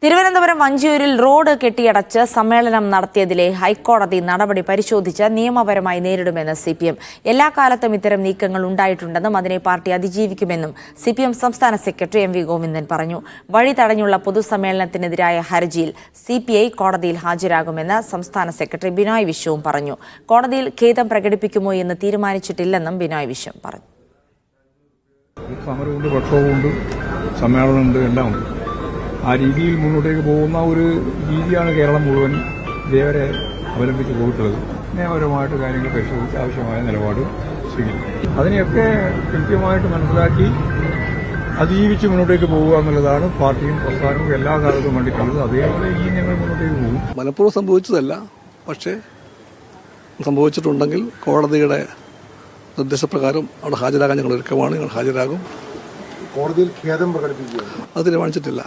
Thiruvananthapuram വഞ്ചിയൂരിൽ road കെട്ടിയടച്ച് സമ്മേളനം നടത്തിയതിലെ ഹൈക്കോടതി നടപടി പരിശോധിച്ച് നിയമപരമായി നേരിടുമെന്ന് സിപിഎം. എല്ലാ കാലത്തും ഇത്തരം നീക്കങ്ങൾ ഉണ്ടായിട്ടുണ്ടെന്നും അതിനെ പാർട്ടി അതിജീവിക്കുമെന്നും സിപിഎം സംസ്ഥാന സെക്രട്ടറി എം വി ഗോവിന്ദൻ പറഞ്ഞു. വഴി തടഞ്ഞുള്ള പൊതുസമ്മേളനത്തിനെതിരായ ഹർജിയിൽ സിപിഐ കോടതിയിൽ ഹാജരാകുമെന്ന് സംസ്ഥാന സെക്രട്ടറി ബിനോയ് വിശ്വവും പറഞ്ഞു. കോടതിയിൽ ഖേദം പ്രകടിപ്പിക്കുമോ എന്ന് തീരുമാനിച്ചിട്ടില്ലെന്നും ബിനോയ് വിശ്വം പറഞ്ഞു. സമരമുണ്ട്, പ്രക്ഷോഭമുണ്ട്, സമ്മേളനമുണ്ട്, എല്ലാം ഉണ്ട്. ആ രീതിയിൽ മുന്നോട്ടേക്ക് പോകുന്ന ഒരു രീതിയാണ് കേരളം മുഴുവൻ ഇതേവരെ അവലംബിച്ച് പോയിട്ടുള്ളത്. നിയമപരമായിട്ട് കാര്യങ്ങൾ പരിശോധിച്ച് ആവശ്യമായ നിലപാട് സ്വീകരിക്കും. അതിനെയൊക്കെ കൃത്യമായിട്ട് മനസ്സിലാക്കി അതിജീവിച്ച് മുന്നോട്ടേക്ക് പോകുക എന്നുള്ളതാണ് പാർട്ടിയും പ്രസ്ഥാനവും എല്ലാ കാലത്തും വേണ്ടിയിട്ടുള്ളത്. അതേപോലെ ഈ ഞങ്ങൾ മുന്നോട്ടേക്ക് പോകും. മനഃപൂർവ്വം സംഭവിച്ചതല്ല, പക്ഷേ സംഭവിച്ചിട്ടുണ്ടെങ്കിൽ കോടതിയുടെ നിർദ്ദേശപ്രകാരം അവിടെ ഹാജരാകാൻ ഞങ്ങൾ ഒരുക്കമാണ്. ഞങ്ങൾ ഹാജരാകും. കോടതിയിൽ ഖേദം പ്രകടിപ്പിക്കുക അത് തീരുമാനിച്ചിട്ടില്ല.